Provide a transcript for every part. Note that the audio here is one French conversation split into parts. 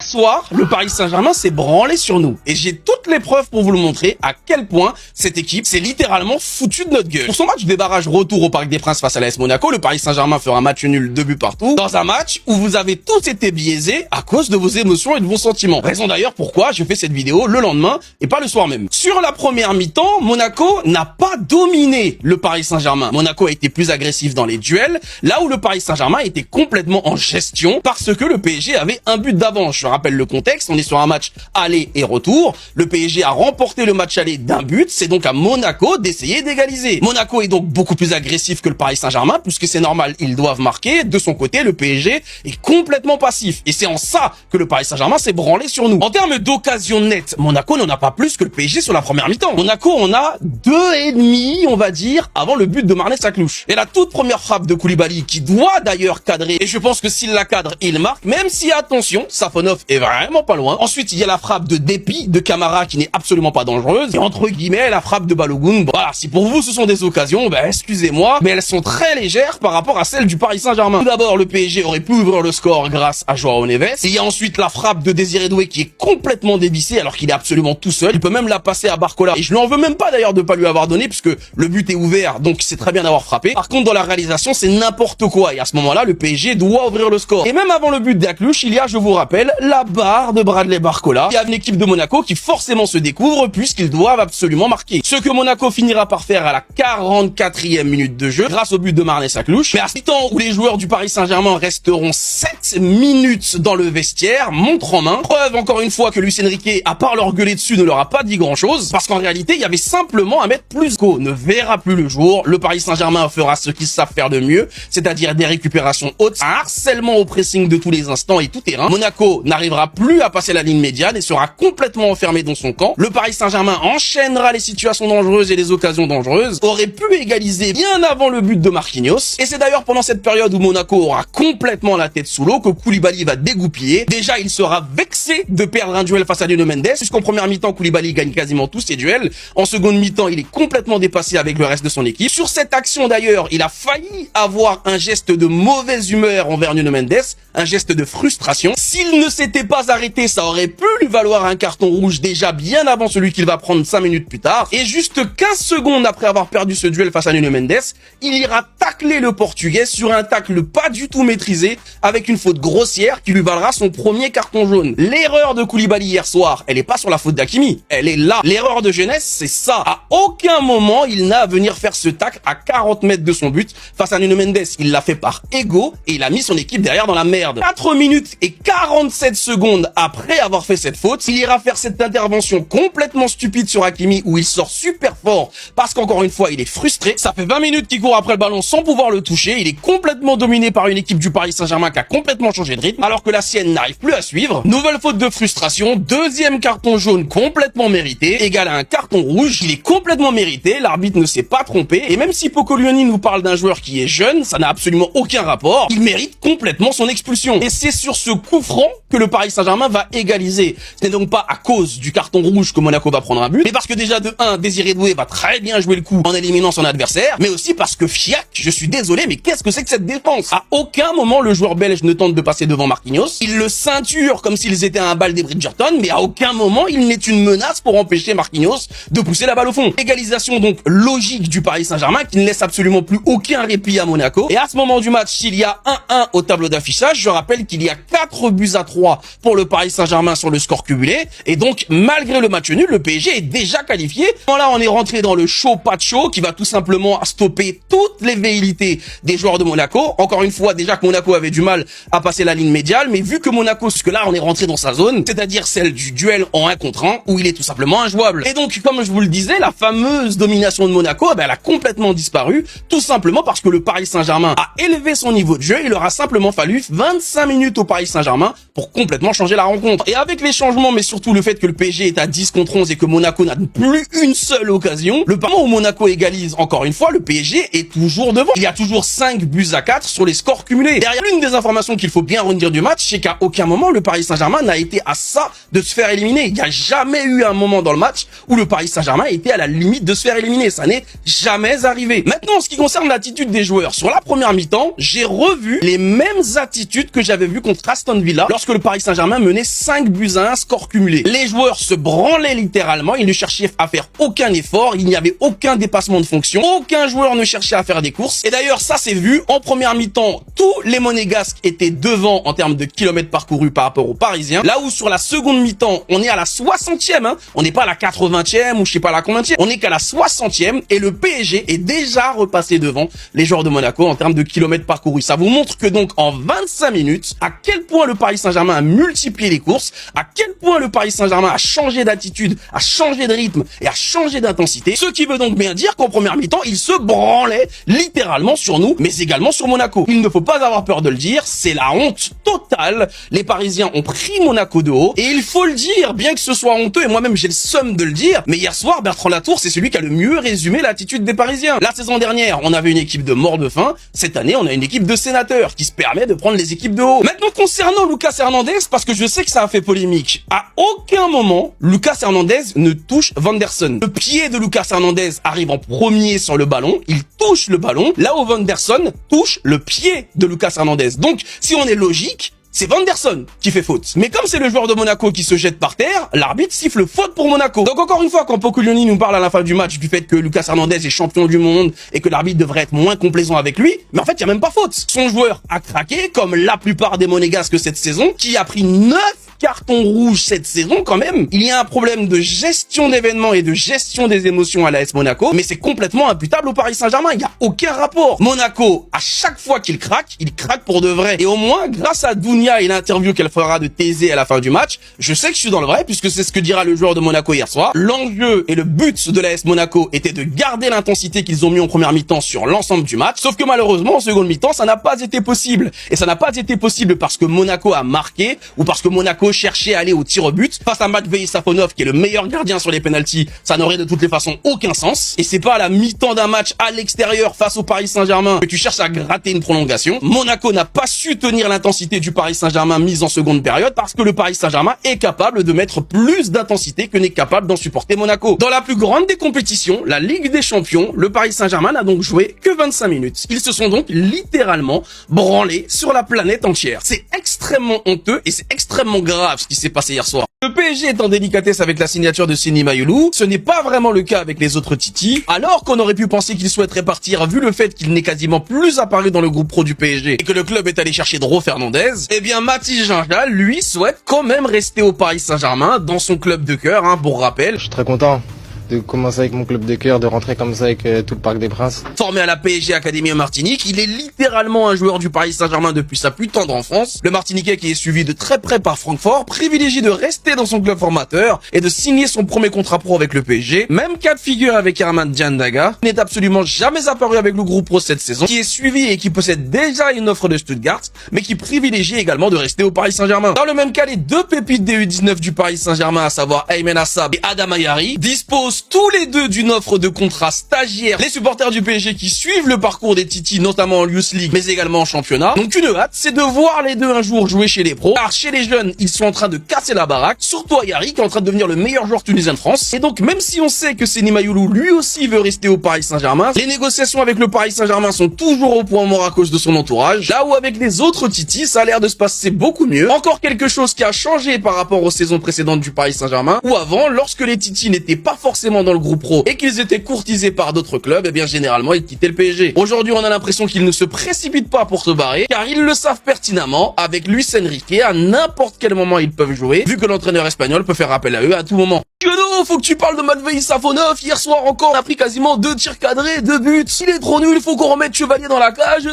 soir, le Paris Saint-Germain s'est branlé sur nous. Et j'ai toutes les preuves pour vous le montrer à quel point cette équipe s'est littéralement foutue de notre gueule. Pour son match de barrage retour au Parc des Princes face à l'AS Monaco, le Paris Saint-Germain fera un match nul, 2 buts partout, dans un match où vous avez tous été biaisés à cause de vos émotions et de vos sentiments. Raison d'ailleurs pourquoi je fais cette vidéo le lendemain et pas le soir même. Sur la première mi-temps, Monaco n'a pas dominé le Paris Saint-Germain. Monaco a été plus agressif dans les duels, là où le Paris Saint-Germain était complètement en gestion parce que le PSG avait un but d'avance. Je rappelle le contexte, on est sur un match aller et retour. Le PSG a remporté le match aller d'un but, c'est donc à Monaco d'essayer d'égaliser. Monaco est donc beaucoup plus agressif que le Paris Saint-Germain puisque c'est normal, ils doivent marquer. De son côté, le PSG est complètement passif et c'est en ça que le Paris Saint-Germain s'est branlé sur nous. En termes d'occasion nette, Monaco n'en a pas plus que le PSG sur la première mi-temps. Monaco en a 2,5, on va dire, avant le but de Marnès Aklouche. Et la toute première frappe de Koulibaly, qui doit d'ailleurs cadrer, et je pense que s'il la cadre, il marque, même si, attention, Safonov est vraiment pas loin. Ensuite, il y a la frappe de Dépit de Camara qui n'est absolument pas dangereuse. Et entre guillemets, la frappe de Balogun. Voilà, si pour vous ce sont des occasions, ben excusez-moi, mais elles sont très légères par rapport à celles du Paris Saint-Germain. Tout d'abord, le PSG aurait pu ouvrir le score grâce à Joao Neves. Il y a ensuite la frappe de Désiré Doué qui est complètement dévissée alors qu'il est absolument tout seul. Il peut même la passer à Barcola. Et je lui en veux même pas d'ailleurs de pas lui avoir donné puisque le but est ouvert, donc c'est très bien d'avoir frappé. Par contre, dans la réalisation, c'est n'importe quoi. Et à ce moment-là, le PSG doit ouvrir le score. Et même avant le but d'Aklouche, il y a, je vous rappelle, la barre de Bradley Barcola. Il y a une équipe de Monaco qui forcément se découvre puisqu'ils doivent absolument marquer. Ce que Monaco finira par faire à la 44e minute de jeu grâce au but de Marnès Aklouche. Mais à ce temps où les joueurs du Paris Saint-Germain resteront 7 minutes dans le vestiaire, montre en main. Preuve encore une fois que Luis Enrique, à part leur gueuler dessus, ne leur a pas dit grand chose. Parce qu'en réalité, il y avait simplement à mettre plus qu'au ne verra plus le jour. Le Paris Saint-Germain fera ce qu'ils savent faire de mieux, c'est-à-dire des récupérations hautes, un harcèlement au pressing de tous les instants et tout terrain. Monaco n'arrivera plus à passer la ligne médiane et sera complètement enfermé dans son camp. Le Paris Saint-Germain enchaînera les situations dangereuses et les occasions dangereuses, aurait pu égaliser bien avant le but de Marquinhos. Et c'est d'ailleurs pendant cette période où Monaco aura complètement la tête sous l'eau que Koulibaly va dégoupiller. Déjà, il sera vexé de perdre un duel face à Nuno Mendes, puisqu'en première mi-temps, Koulibaly gagne quasiment tous ses duels. En seconde mi-temps, il est complètement dépassé avec le reste de son équipe. Sur cette action d'ailleurs, il a failli avoir un geste de mauvaise humeur envers Nuno Mendes, un geste de frustration. S'il ne s'était pas arrêté, ça aurait pu lui valoir un carton rouge déjà bien avant celui qu'il va prendre 5 minutes plus tard. Et juste 15 secondes après avoir perdu ce duel face à Nuno Mendes, il ira tacler le Portugais sur un tacle pas du tout maîtrisé avec une faute grossière qui lui valera son premier carton jaune. L'erreur de Koulibaly hier soir, elle est pas sur la faute d'Hakimi, elle est là. L'erreur de jeunesse, c'est ça. À aucun moment, il n'a à venir faire ce tacle à 40 mètres de son but face à Nuno Mendes. Il l'a fait par ego et il a mis son équipe derrière dans la merde. 4 minutes et 47 secondes après avoir fait cette faute, il ira faire cette intervention complètement stupide sur Hakimi où il sort super fort parce qu'encore une fois, il est frustré. Ça fait 20 minutes qu'il court après le ballon sans pouvoir le toucher. Il est complètement dominé par une équipe du Paris Saint-Germain qui a complètement changé de rythme alors que la sienne n'arrive plus à suivre. Nouvelle faute de frustration, deuxième carton jaune complètement mérité, égal à un carton rouge. Il est complètement mérité, l'arbitre ne s'est pas trompé et même si Pocoglioni nous parle d'un joueur qui est jeune, ça n'a absolument aucun rapport. Il mérite complètement son expulsion. Et c'est sur ce coup franc que le Paris Saint-Germain va égaliser. Ce n'est donc pas à cause du carton rouge que Monaco va prendre un but, mais parce que déjà de 1, Désiré Doué va très bien jouer le coup en éliminant son adversaire, mais aussi parce que Fiac, je suis désolé, mais qu'est-ce que c'est que cette défense? À aucun moment le joueur belge ne tente de passer devant Marquinhos. Il le ceinture comme s'ils étaient un bal des Bridgerton, mais à aucun moment il n'est une menace pour empêcher Marquinhos de pousser la balle au fond. Égalisation donc logique du Paris Saint-Germain qui ne laisse absolument plus aucun répit à Monaco. Et à ce moment du match, s'il y a 1-1 au tableau d'affichage, je rappelle qu'il y a 4 buts à 3 pour le Paris Saint-Germain sur le score cumulé. Et donc, malgré le match nul, le PSG est déjà qualifié. Là, on est rentré dans le show pas de show qui va tout simplement stopper toutes les velléités des joueurs de Monaco. Encore une fois, déjà que Monaco avait du mal à passer la ligne médiane, mais vu que Monaco, parce que là, on est rentré dans sa zone, c'est-à-dire celle du duel en 1 contre 1, où il est tout simplement injouable. Et donc, comme je vous le disais, la fameuse domination de Monaco, elle a complètement disparu, tout simplement parce que le Paris Saint-Germain a élevé son niveau de jeu. Il leur a simplement fallu 25 minutes au Paris Saint-Germain pour complètement changer la rencontre. Et avec les changements, mais surtout le fait que le PSG est à 10 contre 11 et que Monaco n'a plus une seule occasion, le moment où Monaco égalise encore une fois, le PSG est toujours devant. Il y a toujours 5 buts à 4 sur les scores cumulés. Derrière, l'une des informations qu'il faut bien retenir du match, c'est qu'à aucun moment le Paris Saint-Germain n'a été à ça de se faire éliminer. Il n'y a jamais eu un moment dans le match où le Paris Saint-Germain était à la limite de se faire éliminer. Ça n'est jamais arrivé. Maintenant, en ce qui concerne l'attitude des joueurs, sur la première mi-temps, j'ai revu les mêmes attitudes attitude que j'avais vue contre Aston Villa lorsque le Paris Saint-Germain menait 5-1 score cumulé. Les joueurs se branlaient littéralement, ils ne cherchaient à faire aucun effort, il n'y avait aucun dépassement de fonction, aucun joueur ne cherchait à faire des courses. Et d'ailleurs, ça s'est vu en première mi-temps, tous les Monégasques étaient devant en termes de kilomètres parcourus par rapport aux Parisiens. Là où sur la seconde mi-temps, on est à la 60e, hein, on n'est pas à la 80e ou je sais pas la combienième, on est qu'à la 60e et le PSG est déjà repassé devant les joueurs de Monaco en termes de kilomètres parcourus. Ça vous montre que donc en 25 minutes, à quel point le Paris Saint-Germain a multiplié les courses, à quel point le Paris Saint-Germain a changé d'attitude, a changé de rythme et a changé d'intensité. Ce qui veut donc bien dire qu'en première mi-temps, il se branlait littéralement sur nous, mais également sur Monaco. Il ne faut pas avoir peur de le dire, c'est la honte totale. Les Parisiens ont pris Monaco de haut et il faut le dire, bien que ce soit honteux et moi-même j'ai le seum de le dire, mais hier soir, Bertrand Latour, c'est celui qui a le mieux résumé l'attitude des Parisiens. La saison dernière, on avait une équipe de morts de faim. Cette année, on a une équipe de sénateurs qui se permet de prendre les équipes de haut. Maintenant, concernant Lucas Hernandez, parce que je sais que ça a fait polémique, à aucun moment, Lucas Hernandez ne touche Vanderson. Le pied de Lucas Hernandez arrive en premier sur le ballon, il touche le ballon, là où Vanderson touche le pied de Lucas Hernandez. Donc, si on est logique, c'est Vanderson qui fait faute. Mais comme c'est le joueur de Monaco qui se jette par terre, l'arbitre siffle faute pour Monaco. Donc encore une fois, quand Pocuglioni nous parle à la fin du match du fait que Lucas Hernandez est champion du monde et que l'arbitre devrait être moins complaisant avec lui, mais en fait, il y a même pas faute. Son joueur a craqué, comme la plupart des Monégasques cette saison, qui a pris 9 carton rouge cette saison quand même. Il y a un problème de gestion d'événements et de gestion des émotions à l'AS Monaco, mais c'est complètement imputable au Paris Saint-Germain. Il n'y a aucun rapport. Monaco, à chaque fois qu'il craque pour de vrai. Et au moins, grâce à Dounia et l'interview qu'elle fera de Thésée à la fin du match, je sais que je suis dans le vrai puisque c'est ce que dira le joueur de Monaco hier soir. L'enjeu et le but de l'AS Monaco était de garder l'intensité qu'ils ont mis en première mi-temps sur l'ensemble du match. Sauf que malheureusement, en seconde mi-temps, ça n'a pas été possible. Et ça n'a pas été possible parce que Monaco a marqué ou parce que Monaco cherchait à aller au tir au but face à Matvei Safonov qui est le meilleur gardien sur les pénaltys. Ça n'aurait de toutes les façons aucun sens. Et c'est pas à la mi-temps d'un match à l'extérieur face au Paris Saint-Germain que tu cherches à gratter une prolongation. Monaco n'a pas su tenir l'intensité du Paris Saint-Germain mise en seconde période parce que le Paris Saint-Germain est capable de mettre plus d'intensité que n'est capable d'en supporter Monaco. Dans la plus grande des compétitions, la Ligue des Champions, le Paris Saint-Germain n'a donc joué que 25 minutes. Ils se sont donc littéralement branlés sur la planète entière. C'est extrêmement honteux et c'est extrêmement grave ce qui s'est passé hier soir. Le PSG est en délicatesse avec la signature de Seny Mayulu. Ce n'est pas vraiment le cas avec les autres Titi. Alors qu'on aurait pu penser qu'il souhaiterait partir vu le fait qu'il n'est quasiment plus apparu dans le groupe pro du PSG et que le club est allé chercher Dro Fernandez, eh bien Mathys Gingal, lui, souhaite quand même rester au Paris Saint-Germain dans son club de cœur, hein, pour rappel. Je suis très content de commencer avec mon club de cœur, de rentrer comme ça avec tout le Parc des Princes. Formé à la PSG Academy en Martinique, il est littéralement un joueur du Paris Saint-Germain depuis sa plus tendre enfance. Le Martiniquais qui est suivi de très près par Francfort privilégie de rester dans son club formateur et de signer son premier contrat pro avec le PSG. Même cas de figure avec Herman Diandaga, qui n'est absolument jamais apparu avec le groupe pro cette saison, qui est suivi et qui possède déjà une offre de Stuttgart, mais qui privilégie également de rester au Paris Saint-Germain. Dans le même cas, les deux pépites des U19 du Paris Saint-Germain, à savoir Aymen Assab et Adam Ayari, disposent tous les deux d'une offre de contrat stagiaire. Les supporters du PSG qui suivent le parcours des Titi, notamment en Youth League, mais également en championnat, donc une hâte, c'est de voir les deux un jour jouer chez les pros, car chez les jeunes, ils sont en train de casser la baraque, surtout Ayari qui est en train de devenir le meilleur joueur tunisien de France. Et donc, même si on sait que Seny Mayulu lui aussi veut rester au Paris Saint-Germain, les négociations avec le Paris Saint-Germain sont toujours au point mort à cause de son entourage, là où avec les autres Titi, ça a l'air de se passer beaucoup mieux. Encore quelque chose qui a changé par rapport aux saisons précédentes du Paris Saint-Germain, où avant, lorsque les Titi n'étaient pas forcément dans le groupe pro et qu'ils étaient courtisés par d'autres clubs, eh bien généralement ils quittaient le PSG. Aujourd'hui, on a l'impression qu'ils ne se précipitent pas pour se barrer, car ils le savent pertinemment, avec Luis Enrique, à n'importe quel moment ils peuvent jouer, vu que l'entraîneur espagnol peut faire appel à eux à tout moment. Yono, faut que tu parles de Matvei Safonov. Hier soir encore, on a pris quasiment 2 tirs cadrés, 2 buts. Il est trop nul, faut qu'on remette Chevalier dans la cage.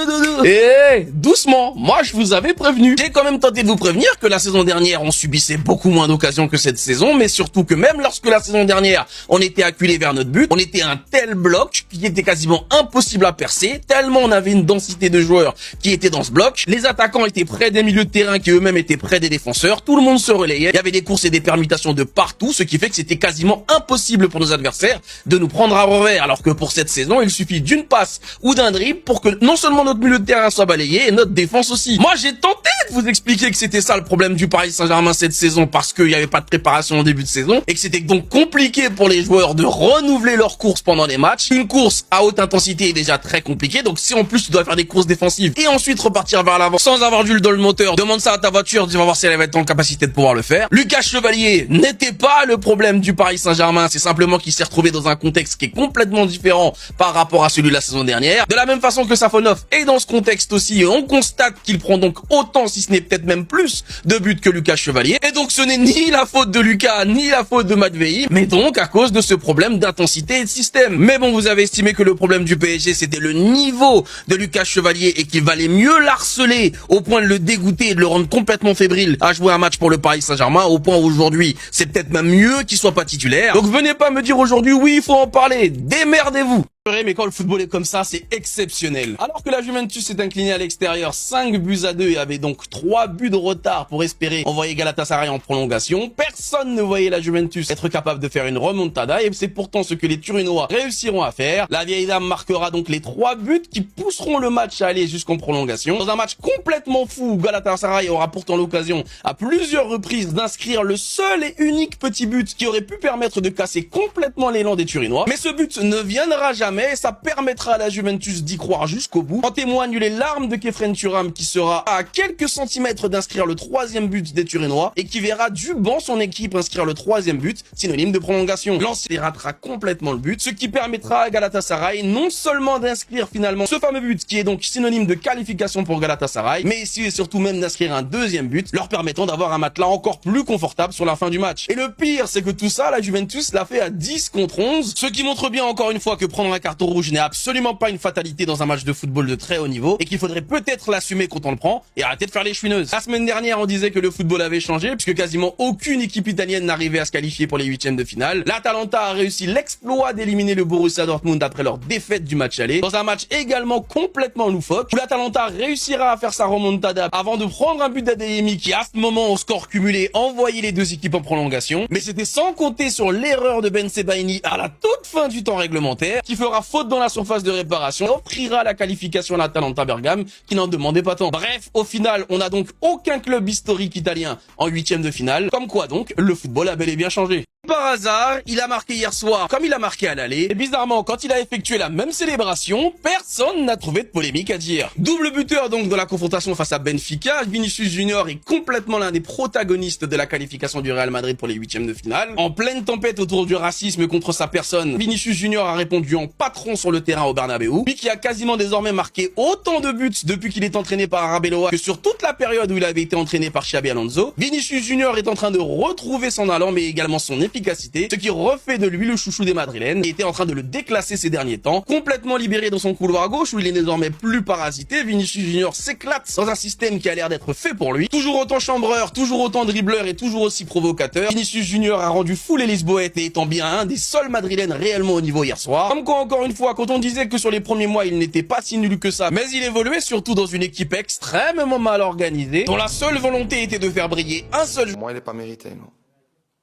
Doucement. Moi, je vous avais prévenu. J'ai quand même tenté de vous prévenir que la saison dernière, on subissait beaucoup moins d'occasions que cette saison, mais surtout que même lorsque la saison dernière, on était acculé vers notre but, on était un tel bloc qui était quasiment impossible à percer, tellement on avait une densité de joueurs qui étaient dans ce bloc. Les attaquants étaient près des milieux de terrain qui eux-mêmes étaient près des défenseurs. Tout le monde se relayait. Il y avait des courses et des permutations de partout, ce qui fait que que c'était quasiment impossible pour nos adversaires de nous prendre à revers, alors que pour cette saison, il suffit d'une passe ou d'un dribble pour que non seulement notre milieu de terrain soit balayé et notre défense aussi. Moi, j'ai tenté de vous expliquer que c'était ça le problème du Paris Saint-Germain cette saison, parce qu'il n'y avait pas de préparation au début de saison et que c'était donc compliqué pour les joueurs de renouveler leurs courses pendant les matchs. Une course à haute intensité est déjà très compliquée, donc si en plus tu dois faire des courses défensives et ensuite repartir vers l'avant sans avoir d'huile dans le moteur, demande ça à ta voiture, tu vas voir si elle va être en capacité de pouvoir le faire. Lucas Chevalier n'était pas le problème du Paris Saint-Germain, c'est simplement qu'il s'est retrouvé dans un contexte qui est complètement différent par rapport à celui de la saison dernière. De la même façon que Safonov est dans ce contexte aussi, et on constate qu'il prend donc autant, si ce n'est peut-être même plus, de buts que Lucas Chevalier. Et donc ce n'est ni la faute de Lucas, ni la faute de Matvei, mais donc à cause de ce problème d'intensité et de système. Mais bon, vous avez estimé que le problème du PSG, c'était le niveau de Lucas Chevalier et qu'il valait mieux l'harceler au point de le dégoûter et de le rendre complètement fébrile à jouer un match pour le Paris Saint-Germain, au point où aujourd'hui, c'est peut-être même mieux qu'il soit pas titulaire. Donc venez pas me dire aujourd'hui, oui, il faut en parler, démerdez-vous. Mais quand le football est comme ça, c'est exceptionnel. Alors que la Juventus s'est inclinée à l'extérieur 5-2 et avait donc 3 buts de retard pour espérer envoyer Galatasaray en prolongation, personne ne voyait la Juventus être capable de faire une remontada, et c'est pourtant ce que les Turinois réussiront à faire. La vieille dame marquera donc les 3 buts qui pousseront le match à aller jusqu'en prolongation. Dans un match complètement fou, Galatasaray aura pourtant l'occasion à plusieurs reprises d'inscrire le seul et unique petit but qui aurait pu permettre de casser complètement l'élan des Turinois. Mais ce but ne viendra jamais. Mais ça permettra à la Juventus d'y croire jusqu'au bout. En témoignent les larmes de Khéphren Thuram qui sera à quelques centimètres d'inscrire le 3e but des Turinois et qui verra du banc son équipe inscrire le 3e but, synonyme de prolongation. L'ancien ratera complètement le but, ce qui permettra à Galatasaray non seulement d'inscrire finalement ce fameux but qui est donc synonyme de qualification pour Galatasaray, mais ici et surtout même d'inscrire un 2e but, leur permettant d'avoir un matelas encore plus confortable sur la fin du match. Et le pire, c'est que tout ça, la Juventus l'a fait à 10 contre 11, ce qui montre bien encore une fois que prendre un carton rouge n'est absolument pas une fatalité dans un match de football de très haut niveau et qu'il faudrait peut-être l'assumer quand on le prend et arrêter de faire les chouineuses. La semaine dernière, on disait que le football avait changé puisque quasiment aucune équipe italienne n'arrivait à se qualifier pour les 8e de finale. L'Atalanta a réussi l'exploit d'éliminer le Borussia Dortmund après leur défaite du match aller, dans un match également complètement loufoque où l'Atalanta réussira à faire sa remontada avant de prendre un but d'Adeyemi qui à ce moment au score cumulé envoyait les deux équipes en prolongation. Mais c'était sans compter sur l'erreur de Ben Sebaini à la toute fin du temps réglementaire qui fera faute dans la surface de réparation, offrira la qualification à l'Atalanta Bergame qui n'en demandait pas tant. Bref, au final, on n'a donc aucun club historique italien en 8e de finale. Comme quoi donc, le football a bel et bien changé. Par hasard, il a marqué hier soir comme il a marqué à l'aller. Et bizarrement, quand il a effectué la même célébration, personne n'a trouvé de polémique à dire. Double buteur donc dans la confrontation face à Benfica, Vinicius Junior est complètement l'un des protagonistes de la qualification du Real Madrid pour les 8e de finale. En pleine tempête autour du racisme contre sa personne, Vinicius Junior a répondu en patron sur le terrain au Bernabeu, lui qui a quasiment désormais marqué autant de buts depuis qu'il est entraîné par Arbeloa que sur toute la période où il avait été entraîné par Xabi Alonso. Vinicius Junior est en train de retrouver son allant mais également son efficacité, ce qui refait de lui le chouchou des Madrilènes qui était en train de le déclasser ces derniers temps. Complètement libéré dans son couloir gauche où il est désormais plus parasité, Vinicius Junior s'éclate dans un système qui a l'air d'être fait pour lui. Toujours autant chambreur, toujours autant dribbleur et toujours aussi provocateur, Vinicius Junior a rendu fou les Lisboètes et étant bien un des seuls Madrilènes réellement au niveau hier soir. Comme quoi, encore une fois, quand on disait que sur les premiers mois il n'était pas si nul que ça, mais il évoluait surtout dans une équipe extrêmement mal organisée, dont la seule volonté était de faire briller un seul joueur. Moi, il n'est pas mérité, non.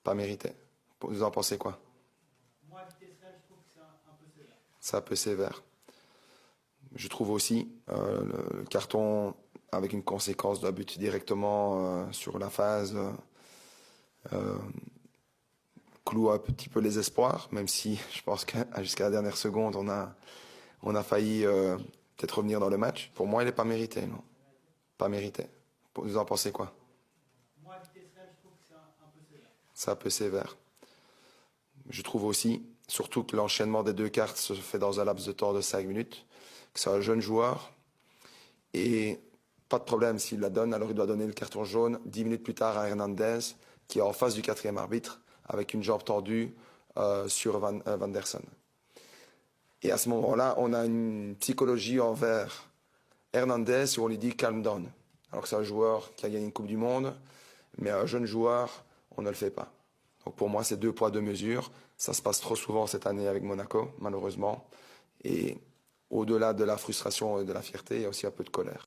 Pas mérité. Vous en pensez quoi? Moi, à vitesse réelle, je trouve que c'est un peu sévère. C'est un peu sévère. Je trouve aussi le carton avec une conséquence d'un but directement sur la phase cloue un petit peu les espoirs, même si je pense que jusqu'à la dernière seconde, on a failli peut-être revenir dans le match. Pour moi, il n'est pas mérité, non. Pas mérité. Vous en pensez quoi? Moi, à vitesse réelle, je trouve que c'est un peu sévère. C'est un peu sévère. Je trouve aussi, surtout que l'enchaînement des deux cartes se fait dans un laps de temps de 5 minutes, que c'est un jeune joueur, et pas de problème s'il la donne, alors il doit donner le carton jaune 10 minutes plus tard à Hernandez, qui est en face du 4e arbitre, avec une jambe tordue sur Van der Sar. Et à ce moment-là, on a une psychologie envers Hernandez où on lui dit « calm down ». Alors que c'est un joueur qui a gagné une Coupe du Monde, mais un jeune joueur, on ne le fait pas. Donc pour moi, c'est 2 poids, 2 mesures. Ça se passe trop souvent cette année avec Monaco, malheureusement. Et au-delà de la frustration et de la fierté, il y a aussi un peu de colère.